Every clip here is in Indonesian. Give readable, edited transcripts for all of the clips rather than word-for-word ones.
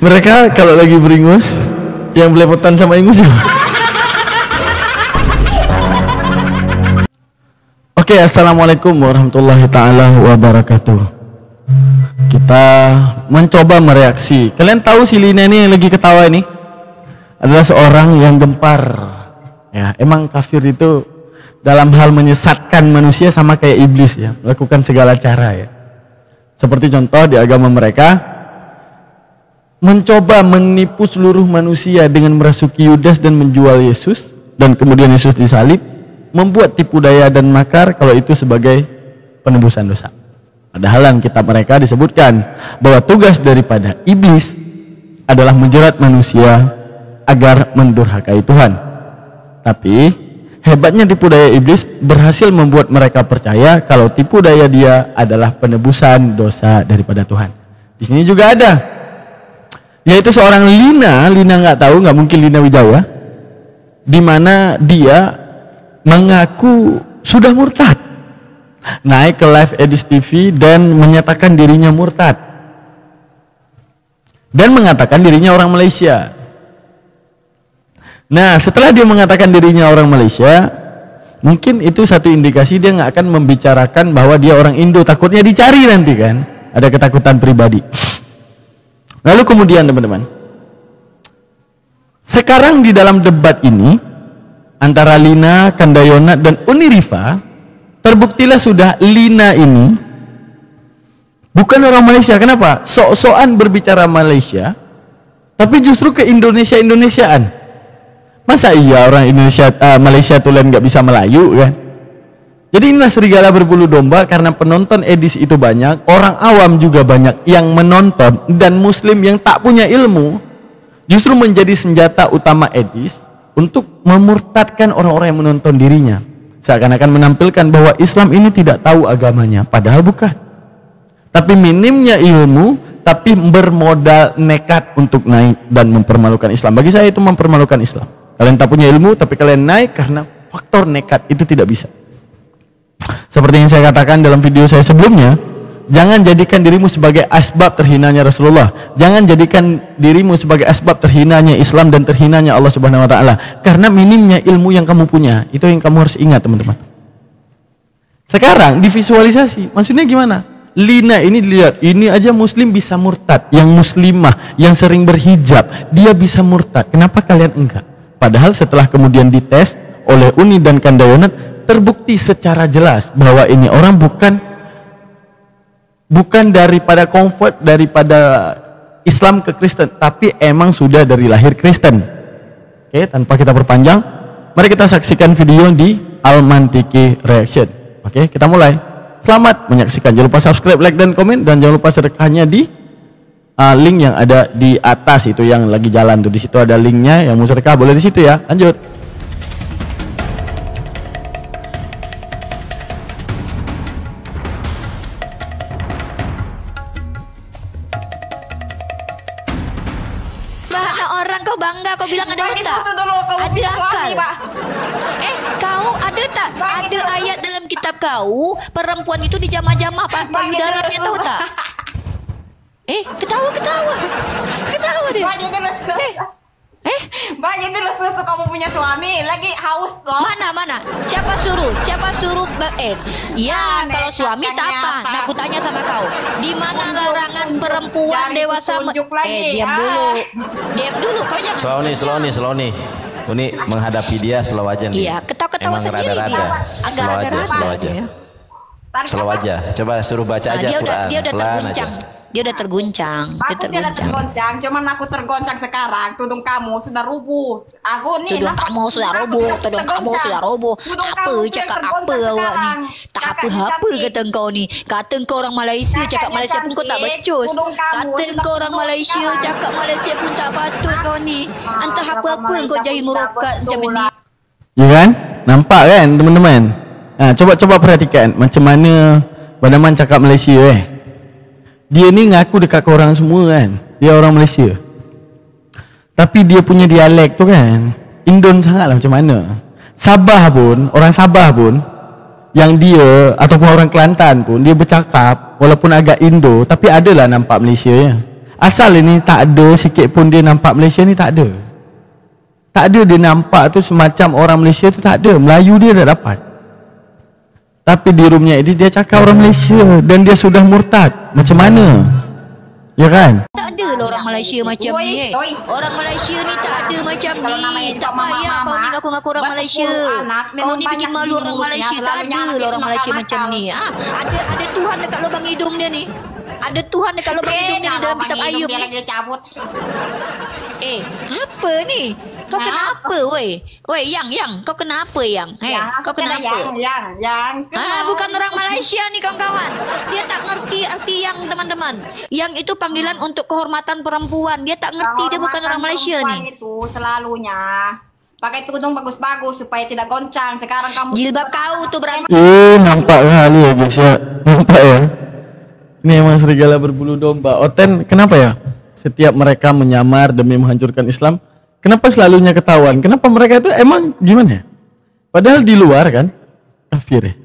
Mereka kalau lagi beringus, yang belepotan sama ingus ya. Oke, assalamualaikum warahmatullahi taala wabarakatuh. Kita mencoba mereaksi. Kalian tahu si Lina ini yang lagi ketawa ini adalah seorang yang gempar. Ya, emang kafir itu dalam hal menyesatkan manusia sama kayak iblis ya, melakukan segala cara ya. Seperti contoh di agama mereka, mencoba menipu seluruh manusia dengan merasuki Yudas dan menjual Yesus, dan kemudian Yesus disalib, membuat tipu daya dan makar kalau itu sebagai penebusan dosa. Padahal dalam kitab mereka disebutkan bahwa tugas daripada iblis adalah menjerat manusia agar mendurhakai Tuhan. Tapi hebatnya tipu daya iblis berhasil membuat mereka percaya kalau tipu daya dia adalah penebusan dosa daripada Tuhan. Di sini juga ada, yaitu seorang Lina nggak tahu, nggak mungkin Lina Wijaya, di mana dia mengaku sudah murtad, naik ke live Edis TV dan menyatakan dirinya murtad dan mengatakan dirinya orang Malaysia. Nah, setelah dia mengatakan dirinya orang Malaysia, mungkin itu satu indikasi dia nggak akan membicarakan bahwa dia orang Indo, takutnya dicari nanti kan, ada ketakutan pribadi. Lalu kemudian teman-teman, sekarang di dalam debat ini antara Lina Kandayonat dan Uni Rifa, terbuktilah sudah Lina ini bukan orang Malaysia. Kenapa? Sok-sokan berbicara Malaysia, tapi justru ke Indonesia-Indonesiaan. Masa iya orang Indonesia Malaysia tuh lain nggak bisa Melayu kan? Jadi inilah serigala berbulu domba, karena penonton Edis itu banyak, orang awam juga banyak yang menonton, dan muslim yang tak punya ilmu justru menjadi senjata utama Edis untuk memurtadkan orang-orang yang menonton dirinya, seakan-akan menampilkan bahwa Islam ini tidak tahu agamanya, padahal bukan. Tapi minimnya ilmu, tapi bermodal nekat untuk naik dan mempermalukan Islam. Bagi saya itu mempermalukan Islam. Kalian tak punya ilmu tapi kalian naik karena faktor nekat, itu tidak bisa. Seperti yang saya katakan dalam video saya sebelumnya, jangan jadikan dirimu sebagai asbab terhinanya Rasulullah. Jangan jadikan dirimu sebagai asbab terhinanya Islam dan terhinanya Allah Subhanahu wa taala. Karena minimnya ilmu yang kamu punya, itu yang kamu harus ingat, teman-teman. Sekarang divisualisasi, maksudnya gimana? Lina ini dilihat, ini aja muslim bisa murtad, yang muslimah, yang sering berhijab, dia bisa murtad. Kenapa kalian enggak? Padahal setelah kemudian dites oleh Uni dan Kandayonat, terbukti secara jelas bahwa ini orang bukan daripada convert daripada Islam ke Kristen, tapi emang sudah dari lahir Kristen. Oke, tanpa kita perpanjang, mari kita saksikan video di Almantiki Reaction. Oke, kita mulai. Selamat menyaksikan. Jangan lupa subscribe, like, dan komen, dan jangan lupa sedekahnya di link yang ada di atas itu yang lagi jalan tuh. Di situ ada linknya, yang mau sedekah boleh di situ ya. Lanjut. Kau bangga, kau bilang ada Bagi tak? susu dulu, kau Ada punya suami, akal. Pak. Kau ada tak? Bagi Ada dulu. ayat dalam kitab kau, perempuan itu dijamah-jamah payudaranya, tahu tak? Ketawa dia. Bagi dulu susu. Bagi dulu susu, kamu punya suami. Lagi haus loh. Mana? Siapa suruh? Ya, kalau suami tak apa. Nah, aku tanya sama kau. Di mana larangan perempuan Jangan dewasa? ditunjuk lagi. Diam dulu. Kau jangan. Slow nih. Ini menghadapi dia slow aja nih. Iya, ketawa-ketawa Emang sendiri rada-rada. dia. Slow aja. Tarik Slow apa? aja. Coba suruh baca aja Dia Quran. udah Pelan terguncang. aja. Dia udah terguncang. Aku tidak tergoncang, cuman aku tergoncang sekarang. Tudung kamu sudah rubuh. Aku nih Tudung kamu sudah roboh. Tudung Apa kamu tuh yang cakap apa tergoncang awak sekarang. ni? Tak Kakaknya apa-apa cantik. kata kau ni. Kata kau orang Malaysia, cakap Kakaknya Malaysia pun kau tak cantik. becus. Tudung kamu Kata sudah kau orang tua Malaysia, sekarang. cakap Malaysia pun tak patut kau ni. Entah siapa apa-apa kau Malaysia jadi pun tak merokat macam betul ni. lah. Ya kan? Nampak kan teman-teman? Nah, coba perhatikan macam mana Banaman cakap Malaysia Dia ni ngaku dekat korang semua kan, dia orang Malaysia. Tapi dia punya dialek tu kan Indon sangat lah macam mana. Sabah pun, orang Sabah pun, yang dia ataupun orang Kelantan pun, dia bercakap walaupun agak Indo, tapi adalah nampak Malaysia ya. Asal ini tak ada sikit pun dia nampak Malaysia ni, tak ada. Tak ada dia nampak tu semacam orang Malaysia tu, tak ada. Melayu dia tak dapat. Tapi di roomnya Edis dia cakap orang Malaysia dan dia sudah murtad. Macam mana? Ya kan? Tak ada lah orang Malaysia macam ni. Orang Malaysia ni tak ada macam ni. Tak payah kau ni ngaku-ngaku orang Malaysia. Kau ni bikin malu orang Malaysia. Tak ada lah orang Malaysia macam ni. Ada Tuhan dekat lubang hidung dia ni. Ada Tuhan dekat lubang hidung dia dalam kitab Ayub ni. Apa ni? Kau kenapa weh? Weh, Yang, kau kenapa Yang? Kau kenapa? Yang. Bukan orang Malaysia ni kawan-kawan. Dia tak ngerti arti yang teman-teman. Yang itu panggilan untuk kehormatan perempuan. Dia tak ngerti, dia bukan orang Malaysia ni. Itu selalunya pakai tudung bagus-bagus supaya tidak goncang. Sekarang kamu jilbab kau tuh berani. Nampak kali ya guys ya. Nampak ya. Ini emang serigala berbulu domba. Oten, kenapa ya? Setiap mereka menyamar demi menghancurkan Islam, kenapa selalunya ketahuan? Kenapa mereka itu emang gimana ya? Padahal di luar kan kafir ya.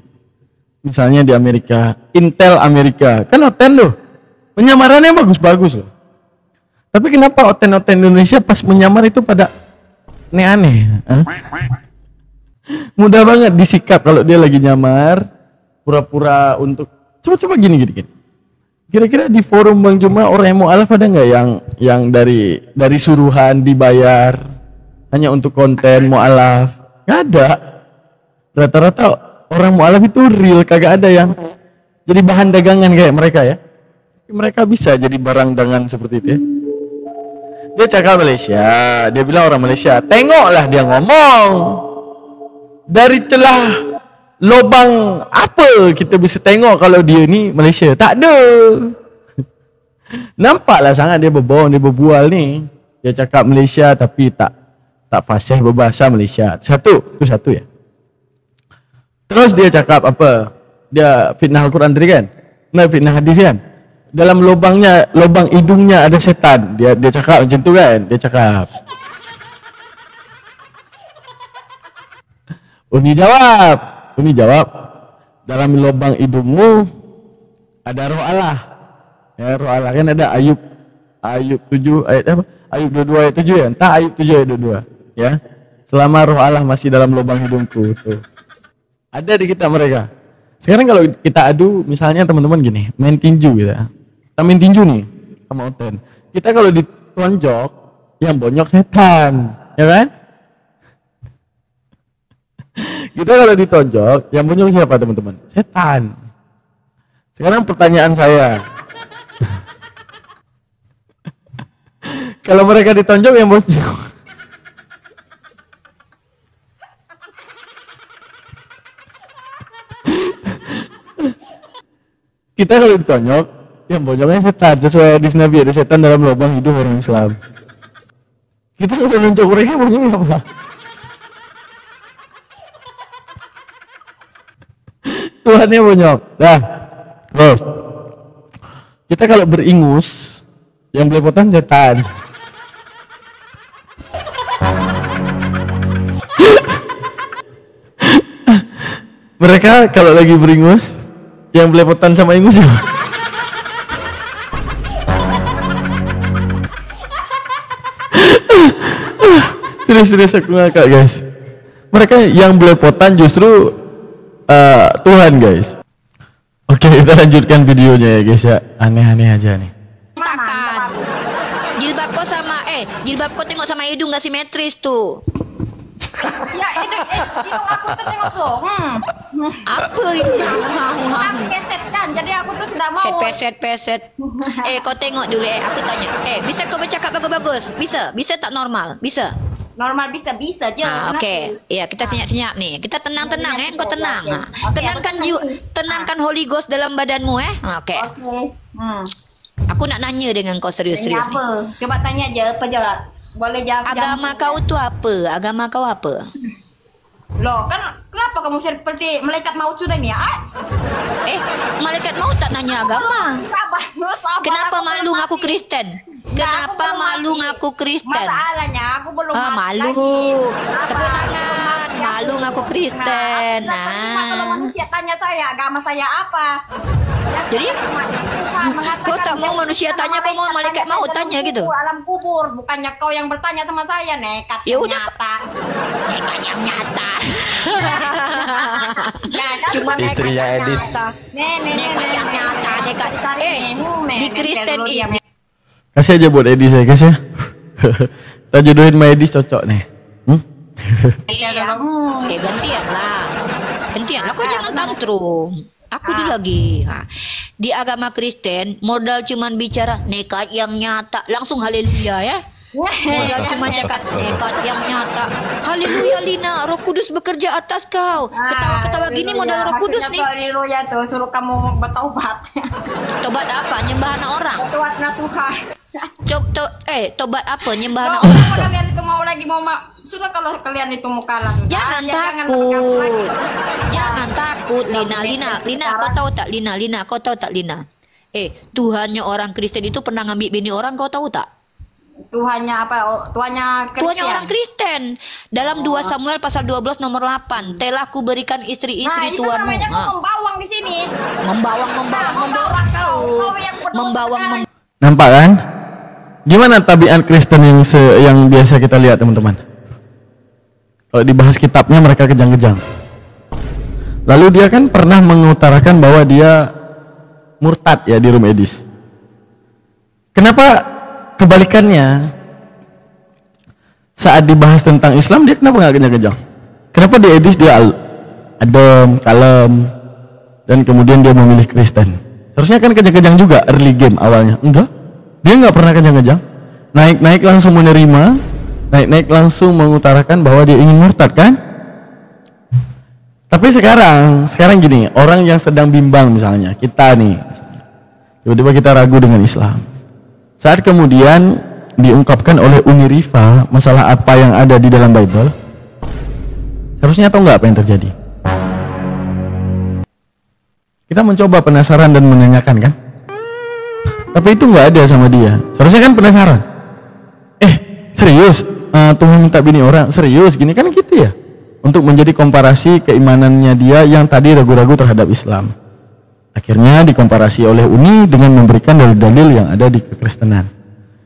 Misalnya di Amerika, Intel Amerika, kan Oten tuh penyamarannya bagus-bagus loh. Tapi kenapa Oten-Oten Indonesia pas menyamar itu pada aneh-aneh? Mudah banget disikap kalau dia lagi nyamar, pura-pura untuk coba-coba gini. Kira-kira di forum Bang Juma orang yang mu'alaf ada nggak yang dari suruhan dibayar hanya untuk konten mu'alaf? Nggak ada. Rata-rata orang mu'alaf itu real, kagak ada yang jadi bahan dagangan kayak mereka ya. Mereka bisa jadi barang dagangan seperti itu ya. Dia cakap Malaysia, dia bilang orang Malaysia. Tengoklah dia ngomong. Dari celah lobang apa kita bisa tengok kalau dia ni Malaysia? Tak ada. Nampaklah sangat dia berbohong, dia berbual ni. Dia cakap Malaysia tapi tak fasih berbahasa Malaysia. Itu satu ya. Terus dia cakap apa? Dia fitnah Al-Quran tadi kan? Nah, fitnah hadis kan? Dalam lubang hidungnya ada setan. Dia cakap macam tu kan? Dia cakap. Uni jawab, dalam lubang hidungmu ada roh Allah. Ya, roh Allah kan ada Ayub 7 ayat apa? Ayub 22 ayat 7 ya? Entah Ayub 7 ayat 22 ya. Selama roh Allah masih dalam lubang hidungku tuh. Ada di kita mereka. Sekarang kalau kita adu misalnya teman-teman gini, main tinju gitu. Kita main tinju nih sama Oten. Kita kalau ditonjok yang bonyok setan, ya kan? Kita kalau ditonjok, yang bonyok siapa teman-teman? Setan. Sekarang pertanyaan saya. Kalau mereka ditonjok yang bonyok. Kita kalau ditonjok, yang bonyoknya setan. Sesuai hadis Nabi, ada setan dalam lubang hidung orang Islam. Kita kalau nonjok mereka bonyoknya apa? Tuhannya bonyok. Nah, terus kita kalau beringus, yang belepotan setan. Mereka kalau lagi beringus, yang belepotan sama ingus ya. Serius aku ngakak guys. Mereka yang belepotan justru Tuhan guys. Oke, kita lanjutkan videonya ya guys ya. Aneh-aneh aja nih. Jilbab kau sama jilbab kau tengok sama hidung gak simetris tuh. Ya, hidung aku tuh tengok tuh. Apa ini? Aku peset kan, jadi aku tuh tidak mau. Peset. Kau tengok dulu aku tanya. Bisa kau bercakap bagus-bagus? Bisa tak normal? Bisa. Normal bisa aja. Oke. Ya, kita senyap-senyap nih. Kita tenang-tenang kau tenang. Tenangkan Holy Ghost dalam badanmu Oke. Aku nak nanya dengan kau serius-serius nih. Coba tanya aja, apa jawab? Boleh jawab. Agama kau tuh apa? Agama kau apa? Loh, kan kenapa kamu seperti malaikat maut sudah nih? Malaikat maut tak nanya agama. Sabar. Kenapa malu ngaku Kristen? Kenapa malu ngaku Kristen? Masalahnya aku belum malu. Tepuk tangan. Malu ngaku Kristen. Kalau manusia tanya saya agama saya apa? Jadi Kau tak mau manusia tanya, kau mau malaikat mau tanya gitu. Alam kubur, bukannya kau yang bertanya sama saya, nekat yang nyata. Nekat yang nyata. Cuma istrinya Edis. Nekat yang nyata, nekat. Di Kristen ini. Kasih aja buat Edis ya guys ya. Kita jodohin sama Edis cocok nih. Gantian lah. Kau jangan tantrum. Aku dulu lagi. Di agama Kristen, modal cuman bicara nekat yang nyata, langsung haleluya ya. Modal cuma cakap nekat yang nyata. Haleluya Lina, Roh Kudus bekerja atas kau. Ketawa-ketawa gini modal Roh Kudus nih. Haleluya tuh, suruh kamu bertaubat. Tobat apa? Nyembahan orang. Tobat nasuha. Tobat apa? Nyembahan orang. Kalian itu mau lagi sudah kalau kalian itu mau kalah sudah. Jangan takut. Jangan takut Lina, kau tahu tak Lina, kau tahu tak Lina? Tuhannya orang Kristen itu pernah ngambil bini orang, kau tahu tak? Tuhannya apa? Tuhannya Kristen. Tuhannya orang Kristen. Dalam 2 Samuel pasal 12 nomor 8, telah ku berikan istri-istri Tuhanmu. Tuhanmu. Itu namanya membawang di sini. Membawang kau. Nampak kan? Gimana tabiat Kristen yang biasa kita lihat teman-teman? Kalau dibahas kitabnya mereka kejang-kejang. Lalu dia kan pernah mengutarakan bahwa dia murtad ya di room Edis. Kenapa kebalikannya? Saat dibahas tentang Islam dia kenapa nggak kejang-kejang? Kenapa di Edis dia adem, kalem, dan kemudian dia memilih Kristen? Seharusnya kan kejang-kejang juga early game awalnya. Enggak, dia nggak pernah kejang-kejang. Naik-naik langsung menerima, naik-naik langsung mengutarakan bahwa dia ingin murtad kan? Tapi sekarang gini, orang yang sedang bimbang misalnya, kita nih, tiba-tiba kita ragu dengan Islam. Saat kemudian diungkapkan oleh Unirifa masalah apa yang ada di dalam Bible, harusnya tahu nggak apa yang terjadi? Kita mencoba penasaran dan menanyakan kan? Tapi itu nggak ada sama dia. Seharusnya kan penasaran. Serius? Tuhan minta bini orang? Serius? Gini kan gitu ya? Untuk menjadi komparasi keimanannya dia yang tadi ragu-ragu terhadap Islam. Akhirnya dikomparasi oleh Uni dengan memberikan dalil-dalil yang ada di kekristenan.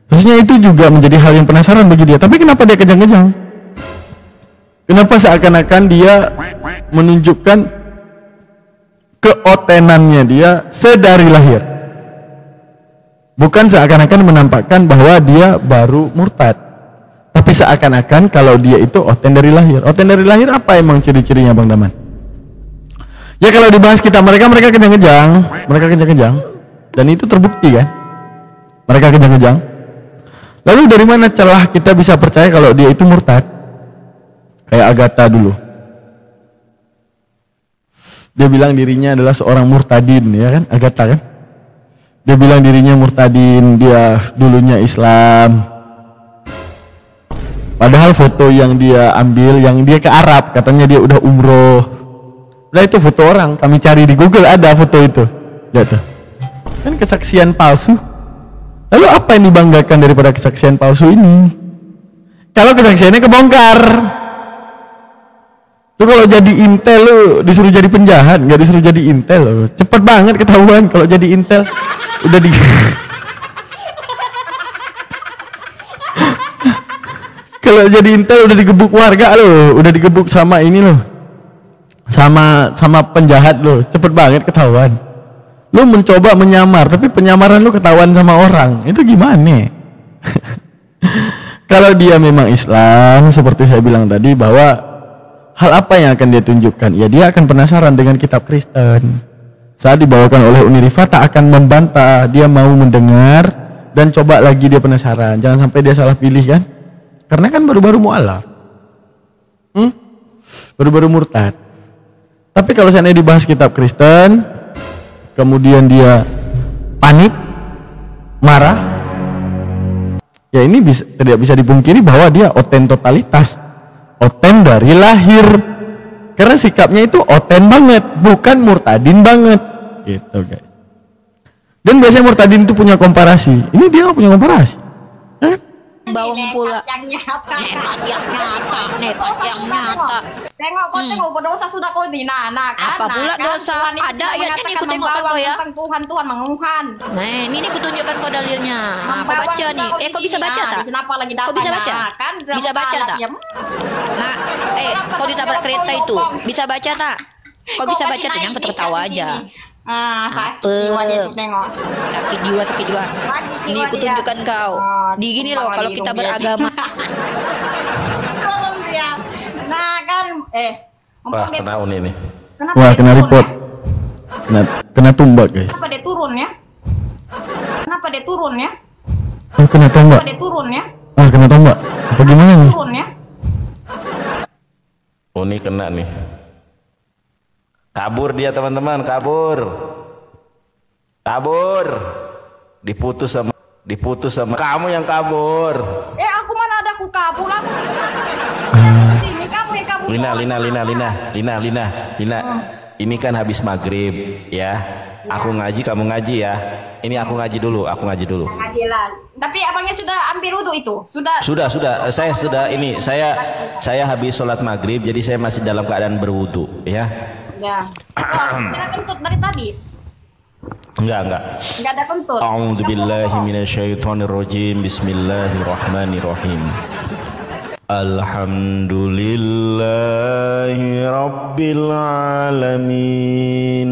Terusnya itu juga menjadi hal yang penasaran bagi dia. Tapi kenapa dia kejang-kejang? Kenapa seakan-akan dia menunjukkan keotenannya dia sedari lahir? Bukan seakan-akan menampakkan bahwa dia baru murtad, tapi seakan-akan kalau dia itu oten dari lahir. Oten dari lahir apa emang ciri-cirinya Bang Daman? Ya kalau dibahas kita mereka kejang-kejang, dan itu terbukti kan? Mereka kejang-kejang. Lalu dari mana celah kita bisa percaya kalau dia itu murtad? Kayak Agatha dulu. Dia bilang dirinya adalah seorang murtadin, ya kan? Agatha kan? Dia bilang dirinya murtadin, dia dulunya Islam. Padahal foto yang dia ambil, yang dia ke Arab, katanya dia udah umroh. Nah itu foto orang, kami cari di Google ada foto itu. Lihat tuh. Kan kesaksian palsu. Lalu apa yang dibanggakan daripada kesaksian palsu ini? Kalau kesaksiannya kebongkar. Lu kalau jadi intel lu disuruh jadi penjahat, nggak disuruh jadi intel lu. Cepet banget ketahuan kalau jadi intel. Udah di kalau jadi intel udah digebuk warga lo, udah digebuk sama ini lo, sama penjahat lo, cepet banget ketahuan. Lo mencoba menyamar, tapi penyamaran lo ketahuan sama orang, itu gimana? Kalau dia memang Islam, seperti saya bilang tadi bahwa hal apa yang akan dia tunjukkan? Ya dia akan penasaran dengan kitab Kristen. Saat dibawakan oleh Unirifa tak akan membantah, dia mau mendengar dan coba lagi dia penasaran. Jangan sampai dia salah pilih kan? Karena kan baru-baru mu'alaf. Baru-baru murtad. Tapi kalau seandainya dibahas kitab Kristen, kemudian dia panik, marah, ya ini tidak bisa dipungkiri bahwa dia oten totalitas, oten dari lahir. Karena sikapnya itu oten banget, bukan murtadin banget, gitu guys. Dan biasanya murtadin itu punya komparasi. Ini dia nggak punya komparasi. bawang pula. Nekat yang nyata. Nekat yang nyata. Tengok kau tengok berdosa sudah kau di kan. Apa pula dosa? Ada ayatnya nih aku tengokkan kau ya. Tuhan menguhan. Nah, ini ku tunjukkan kau dalilnya. Apa baca nih? Kau bisa baca tak? Kenapa lagi Kau bisa baca? Kan Bisa baca tak? Nah, kau ditabrak kereta itu. Bisa baca tak? Kau bisa baca tuh, yang tertawa aja. Sakit jiwa dia tuh tengok. Sakit jiwa. Ini aku tunjukkan kau. Di gini loh kalau kita beragama. Nah kan, Wah, kena Uni nih. Wah, kena report. Kena tumbak, guys. Kenapa dia turun ya? Oh, kena tombak. Kena tombak. Apa gimana nih? Turun ya? Uni kena nih. Kabur dia teman-teman, kabur. Diputus sama kamu yang kabur. Aku mana ada aku kabur aku sini. Kamu yang kabur. Lina. Ini kan habis maghrib ya. Aku ngaji, kamu ngaji ya. Ini aku ngaji dulu. Ngaji lah. Tapi abangnya sudah ambil wudhu itu? Sudah. Saya sudah ini. Saya habis sholat maghrib, jadi saya masih dalam keadaan berwudhu ya. Ya. Tidak kentut dari tadi? Enggak ada kentut. A'udzubillahi minasyaitonirrajim. Bismillahirrahmanirrahim. Alhamdulillahi rabbil alamin.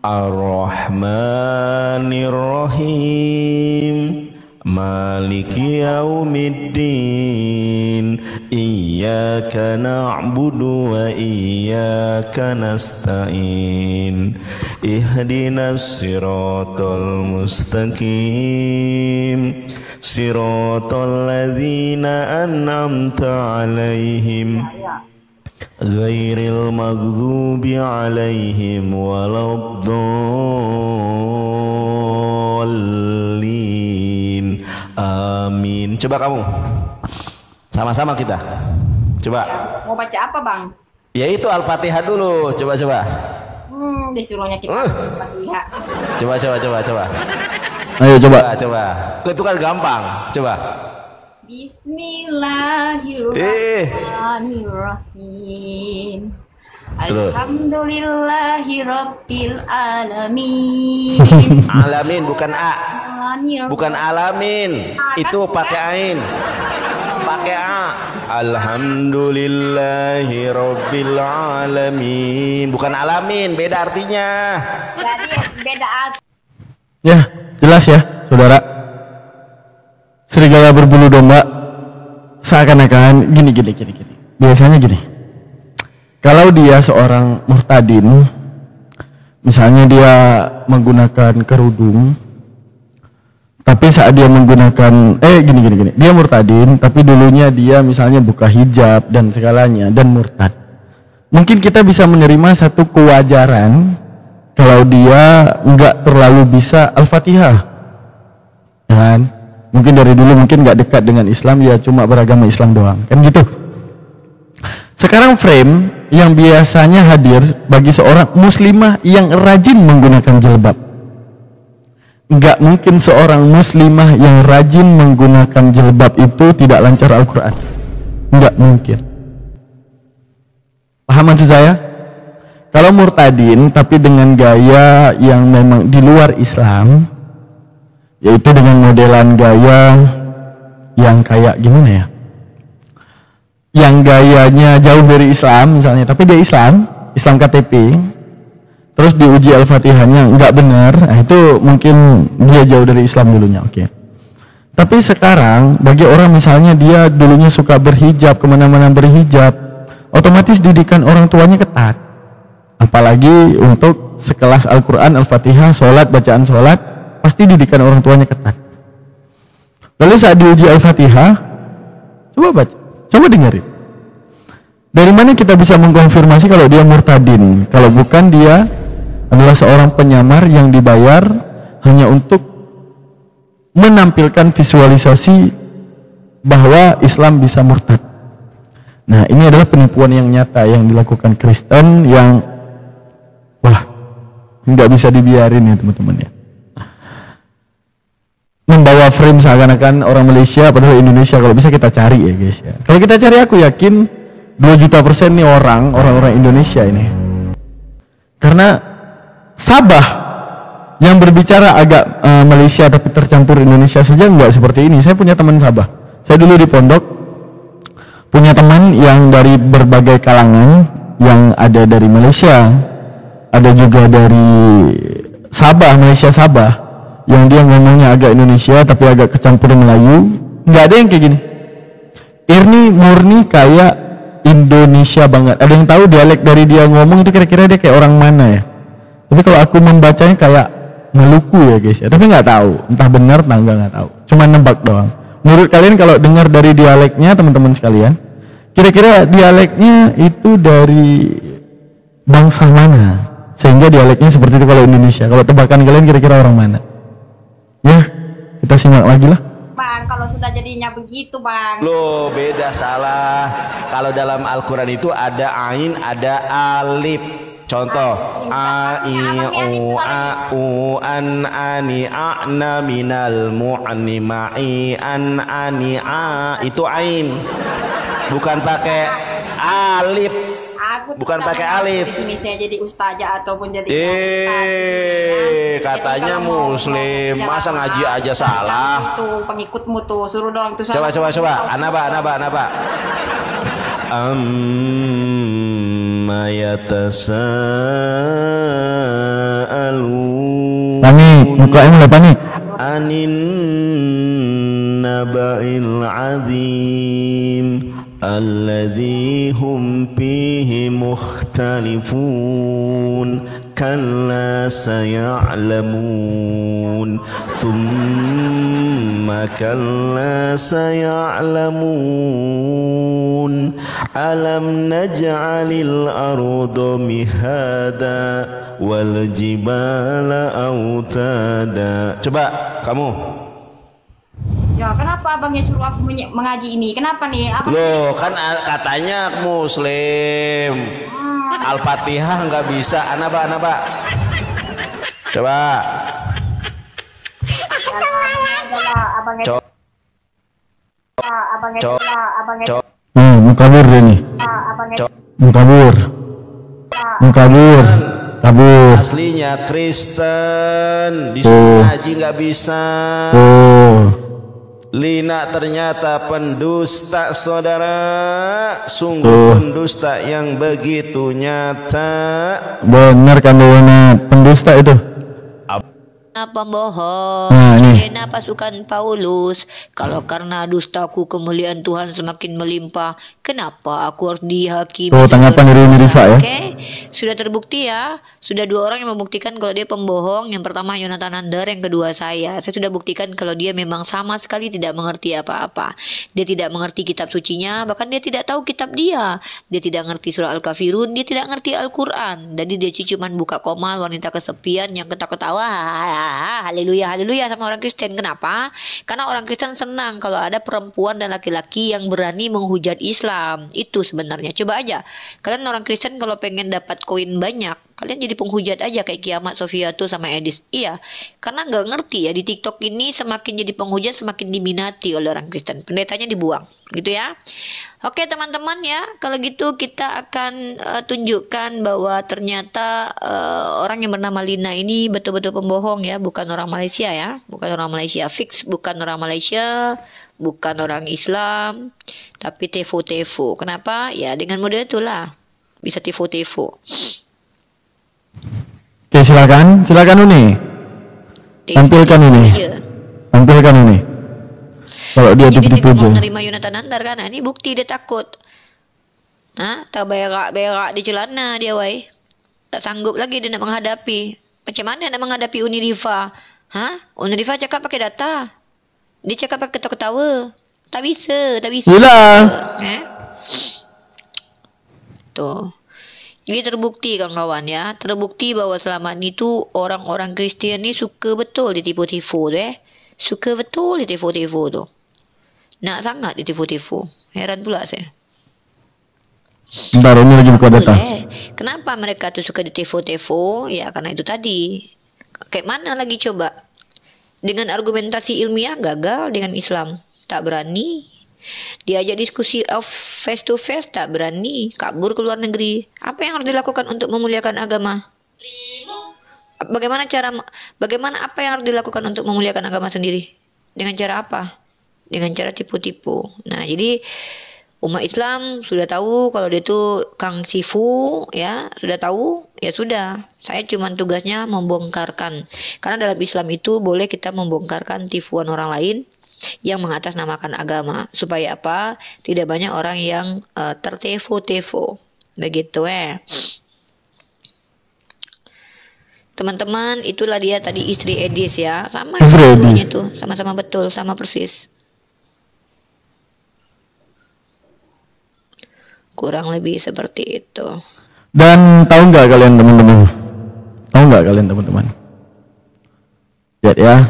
Ar-Rahmanir Rahim. Maliki yaumiddin. Iyyaka na'budu wa iyyaka nasta'in. Ihdinas siratal mustaqim. Siratal ladzina an'amta 'alaihim ghairil maghdubi 'alaihim waladdallin. Amin. Coba kamu. Sama-sama kita. Coba. Mau baca apa, Bang? Ya itu Al-Fatihah dulu. Coba. Disuruhnya kita Al-Fatihah. Coba. Ayo coba. Itu kan gampang. Coba. Bismillahirrahmanirrahim. Alhamdulillahirabbil alamin. Alamin bukan A. Bukan alamin. Itu pakai ain. Pakai A. Alhamdulillahirabbil alamin. Bukan alamin, beda artinya. Jadi beda arti. Ya, jelas ya, saudara. Serigala berbulu domba seakan-akan gini. Biasanya gini. Kalau dia seorang murtadin, misalnya dia menggunakan kerudung, tapi saat dia menggunakan gini. Dia murtadin, tapi dulunya dia misalnya buka hijab dan segalanya dan murtad. Mungkin kita bisa menerima satu kewajaran kalau dia enggak terlalu bisa Al-Fatihah. Kan? Mungkin dari dulu mungkin enggak dekat dengan Islam, ya cuma beragama Islam doang. Kan gitu. Sekarang frame yang biasanya hadir bagi seorang muslimah yang rajin menggunakan jilbab. Enggak mungkin seorang muslimah yang rajin menggunakan jilbab itu tidak lancar Al-Quran. Enggak mungkin. Paham maksud saya? Kalau murtadin tapi dengan gaya yang memang di luar Islam, yaitu dengan modelan gaya yang kayak gimana ya, yang gayanya jauh dari Islam misalnya, tapi dia Islam KTP, terus diuji Al-Fatihahnya nggak benar, nah itu mungkin dia jauh dari Islam dulunya. Oke. Tapi sekarang bagi orang misalnya dia dulunya suka berhijab, kemana-mana berhijab, otomatis didikan orang tuanya ketat. Apalagi untuk sekelas Al-Quran, Al-Fatihah, sholat, bacaan sholat, pasti didikan orang tuanya ketat. Lalu saat diuji Al-Fatihah, coba baca, coba dengerin. Dari mana kita bisa mengkonfirmasi kalau dia murtadin? Kalau bukan dia adalah seorang penyamar yang dibayar hanya untuk menampilkan visualisasi bahwa Islam bisa murtad. Nah, ini adalah penipuan yang nyata yang dilakukan Kristen yang wah, nggak bisa dibiarin ya teman-teman ya. membawa frame seakan-akan orang Malaysia padahal Indonesia. Kalau bisa kita cari ya guys ya. Kalau kita cari aku yakin 2 juta % nih orang-orang Indonesia ini. Karena Sabah yang berbicara agak Malaysia tapi tercampur Indonesia saja enggak seperti ini. Saya punya teman Sabah. Saya dulu di pondok punya teman yang dari berbagai kalangan, yang ada dari Malaysia, ada juga dari Sabah, Malaysia Sabah, yang dia ngomongnya agak Indonesia tapi agak kecampur Melayu. Nggak ada yang kayak gini. Ini murni kayak Indonesia banget. Ada yang tahu dialek dari dia ngomong itu kira-kira dia kayak orang mana ya? Tapi kalau aku membacanya kayak Maluku ya guys ya. Tapi nggak tahu, entah benar entah nggak tahu. Cuma nebak doang. Menurut kalian kalau dengar dari dialeknya teman-teman sekalian, kira-kira dialeknya itu dari bangsa mana? Sehingga dialeknya seperti itu kalau Indonesia. Kalau tebakan kalian kira-kira orang mana? Ya, kita simak lagi lah. Bang, kalau sudah jadinya begitu bang. Loh, beda, salah. Kalau dalam Al-Quran itu ada ain, ada alif. Contoh, a i u a u an ani a'na minal mu'ni ma'i an ani a, itu ain. Bukan pakai alif. Bukan pakai alif. Di sini saya jadi ustazah ataupun jadi katanya muslim, masa ngaji aja salah. Tuh pengikutmu tuh suruh dong tuh. Coba. Anaba. Amma yatasaalun. Pani, mukanya mulai panik. Anin naba'il azim alladzi hum fihi mukhtalifun kalla saya'lamun thumma kalla saya'lamun alam naj'alil arda mihada wal jibala autada. Coba kamu. Ya kenapa abangnya suruh aku mengaji ini? Kenapa nih? Abang Loh kan katanya muslim. Al-Fatihah nggak bisa. Anaba. Coba. Mukabur dia nih. Mukabur. Kabur. Aslinya Kristen, disuruh ngaji nggak bisa. Lina ternyata pendusta saudara, sungguh pendusta yang begitu nyata. Benar kan Dewana, pendusta itu. Pembohong, Jena pasukan Paulus. Kalau karena dustaku kemuliaan Tuhan semakin melimpah, kenapa aku harus dihakimi? Tanggapan dari Unirifa ya. Oke, sudah terbukti ya. Sudah 2 orang yang membuktikan kalau dia pembohong. Yang pertama Yonatan Nandar, yang kedua saya. Saya sudah buktikan kalau dia memang sama sekali tidak mengerti apa-apa. Dia tidak mengerti kitab sucinya, bahkan dia tidak tahu kitab dia. Dia tidak ngerti surah Al-Kafirun, dia tidak ngerti Al-Quran. Jadi dia cuma buka komal wanita kesepian yang ketawa-ketawa. Haleluya sama orang Kristen. Kenapa? Karena orang Kristen senang kalau ada perempuan dan laki-laki yang berani menghujat Islam. Itu sebenarnya. Coba aja kalian orang Kristen kalau pengen dapat koin banyak, kalian jadi penghujat aja kayak Kiamat Sofiato sama Edis. Iya, karena nggak ngerti ya, di TikTok ini semakin jadi penghujat semakin diminati oleh orang Kristen. Pendetanya dibuang gitu ya. Oke teman-teman ya, kalau gitu kita akan tunjukkan bahwa ternyata orang yang bernama Lina ini betul-betul pembohong ya, bukan orang Malaysia ya, bukan orang Malaysia fix, bukan orang Malaysia, bukan orang Islam, tapi tevo-tevo. Kenapa? Ya dengan model itulah bisa tevo-tevo. Oke, silakan Uni. Tampilkan ini. Kalau dia tipu-tipu aja. Menerima Yonatan Nandar kan, ini bukti dia takut. Tak berak di celana dia tak sanggup lagi dia nak menghadapi. Macam mana nak menghadapi Unirifa? Unirifa cakap pakai data, dia cakap pakai ketawa-ketawa. Tak bisa. Yelah. Tuh. Ini terbukti kawan-kawan ya, terbukti bahwa selama ini tuh orang-orang Kristian ni suka betul ditipu-tipu tu suka betul ditipu-tipu tu. Nak sangat ditipu-tipu. Heran pula saya. Bentar, ini lagi buka data. Kenapa mereka tuh suka ditipu-tipu? Ya karena itu tadi. Kayak mana lagi coba? Dengan argumentasi ilmiah gagal dengan Islam. Tak berani. Diajak diskusi face to face tak berani. Kabur ke luar negeri. Apa yang harus dilakukan untuk memuliakan agama? Bagaimana apa yang harus dilakukan untuk memuliakan agama sendiri? Dengan cara apa? Dengan cara tipu-tipu. Nah, jadi umat Islam sudah tahu kalau dia itu Kang Sifu, ya, sudah tahu, ya sudah. Saya cuma tugasnya membongkarkan. Karena dalam Islam itu boleh kita membongkarkan tipuan orang lain yang mengatasnamakan agama. Supaya apa? Tidak banyak orang yang tertefu-tefu. Begitu Teman-teman, itulah dia tadi istri Edis ya. Sama itu tuh, sama-sama betul, sama persis. Kurang lebih seperti itu. Dan tahu nggak kalian teman-teman? Tahu nggak kalian teman-teman? Lihat ya.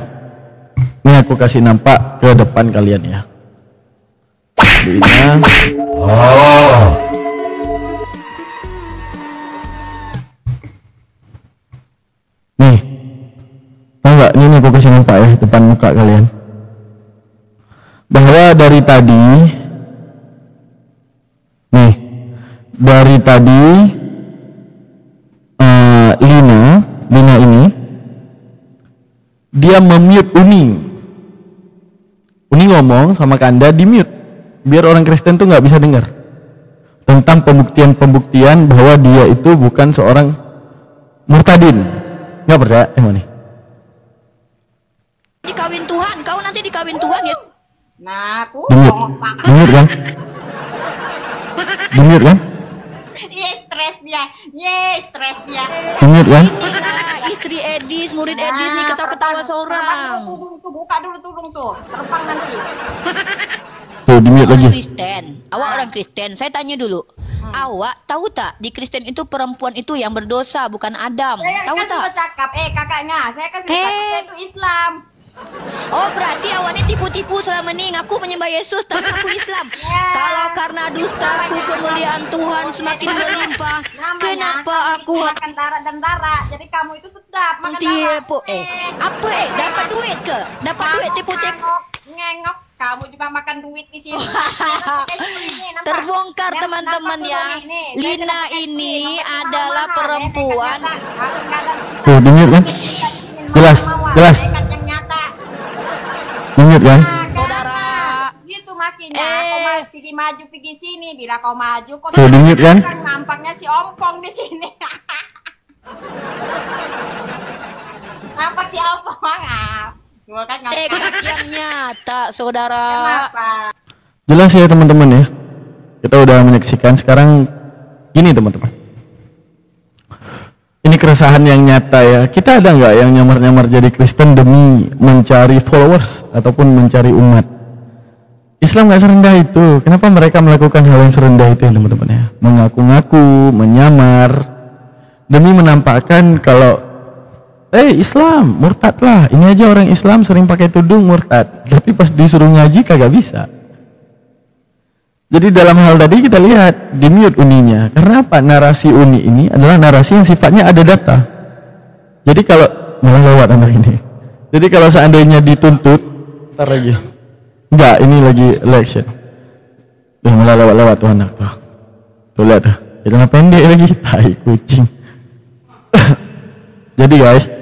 Ini aku kasih nampak ke depan kalian ya. Lina. Nih. Tahu nggak? Ini aku kasih nampak ya depan muka kalian. Bahwa dari tadi Lina ini dia memute Uni ngomong sama Kanda di mute biar orang Kristen tuh nggak bisa dengar tentang pembuktian bahwa dia itu bukan seorang murtadin. Nggak percaya? Emang nih dikawin Tuhan, kau nanti dikawin Tuhan ya. Nah, aku Dimute kan? Dimute kan? Stres dia. Dimute kan? Inilah istri Edis, murid Edis nih ketawa-ketawa seorang. Tuh, buka dulu tudung tuh. Terbang nanti. Tuh, dimute lagi. Awak orang Kristen, saya tanya dulu. Awak tahu tak di Kristen itu perempuan itu yang berdosa, bukan Adam. Tahu tak? Sudah cakap, kakaknya. Saya kan sudah cakap itu Islam. Oh, berarti awak ini tipu-tipu selama ini ngaku menyembah Yesus tapi ngaku Islam. Kalau karena dustaku kemuliaan Tuhan semakin berlimpah, kenapa aku makan darah dan darah? Jadi kamu itu sedap makan darah. Apa dapat duit ke? Dapat duit tipu-tipu. Ngengok. Kamu juga makan duit di sini. Terbongkar teman-teman ya. Lina ini adalah perempuan. Tuh, dengar kan? Jelas. Dengar kan? Saudara. Gitu makinnya. Kau pergi maju pergi sini. Bila kau maju, kau tuh, dengar kan? Nampaknya si ompong di sini. Nampak si ompong. Tekad yang nyata, saudara. Jelas ya teman-teman ya. Kita udah menyaksikan sekarang gini teman-teman. Ini keresahan yang nyata ya. Kita ada nggak yang nyamar-nyamar jadi Kristen demi mencari followers ataupun mencari umat? Islam nggak serendah itu. Kenapa mereka melakukan hal yang serendah itu ya teman-teman ya? Mengaku-ngaku, menyamar demi menampakkan kalau Islam, murtad lah. Ini aja orang Islam sering pakai tudung murtad. Tapi pas disuruh ngaji kagak bisa. Jadi dalam hal tadi kita lihat di mute uninya. Karena apa? Narasi uni ini adalah narasi yang sifatnya ada data. Jadi kalau malah lewat anak ini. Jadi kalau seandainya dituntut, ntar lagi. Enggak, ini lagi election. Malah lewat-lewat tuh anak tuh. Tuh lihat tuh. Jangan pendek lagi. Tai kucing. Jadi guys.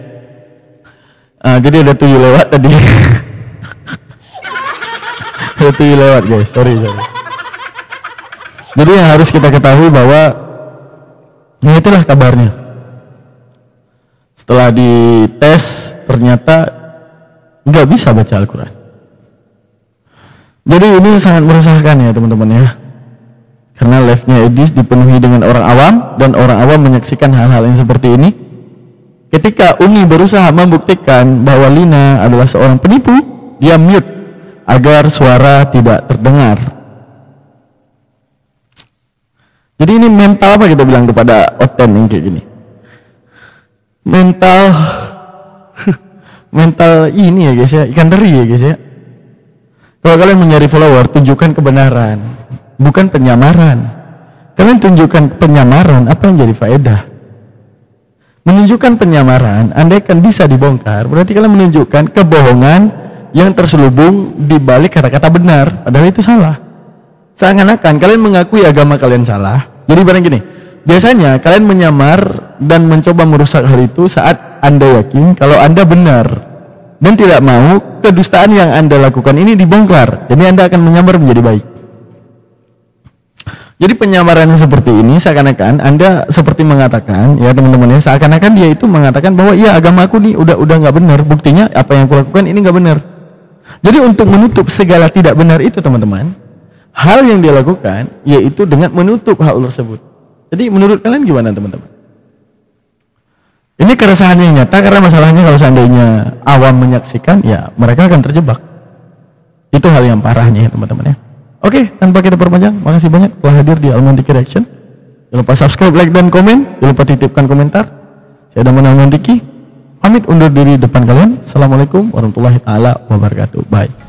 Jadi ada 7 lewat tadi. Ada 7 lewat guys. Sorry. Jadi yang harus kita ketahui bahwa ya itulah kabarnya. Setelah dites ternyata nggak bisa baca Al-Quran. Jadi ini sangat meresahkan ya teman-teman ya. Karena live-nya Edis dipenuhi dengan orang awam dan orang awam menyaksikan hal-hal yang seperti ini. Ketika Uni berusaha membuktikan bahwa Lina adalah seorang penipu, dia mute agar suara tidak terdengar. Jadi ini mental apa kita bilang kepada Oten yang kayak gini? Mental ini ya guys ya, ikan teri ya guys ya. Kalau kalian mencari follower, tunjukkan kebenaran, bukan penyamaran. Kalian tunjukkan penyamaran, apa yang jadi faedah? menunjukkan penyamaran, andaikan bisa dibongkar, berarti kalian menunjukkan kebohongan yang terselubung di balik kata-kata benar, padahal itu salah. Seakan-akan kalian mengakui agama kalian salah. Jadi barang gini, biasanya kalian menyamar dan mencoba merusak hal itu saat Anda yakin kalau Anda benar dan tidak mau kedustaan yang Anda lakukan ini dibongkar. Jadi Anda akan menyamar menjadi baik. Jadi penyamaran yang seperti ini seakan-akan Anda seperti mengatakan, ya teman-teman ya, seakan-akan dia itu mengatakan bahwa iya agama aku nih udah nggak benar, buktinya apa yang aku lakukan ini nggak benar. Jadi untuk menutup segala tidak benar itu teman-teman, hal yang dia lakukan yaitu dengan menutup hal tersebut. Jadi menurut kalian gimana teman-teman? Ini keresahan yang nyata karena masalahnya kalau seandainya awam menyaksikan, ya mereka akan terjebak. Itu hal yang parahnya ya teman-teman ya. Oke, tanpa kita perpanjang, makasih banyak telah hadir di Almantiki Reaction. Jangan lupa subscribe, like, dan komen. Jangan lupa titipkan komentar. Saya Daman Almantiki, pamit undur diri depan kalian. Assalamualaikum warahmatullahi wabarakatuh. Bye.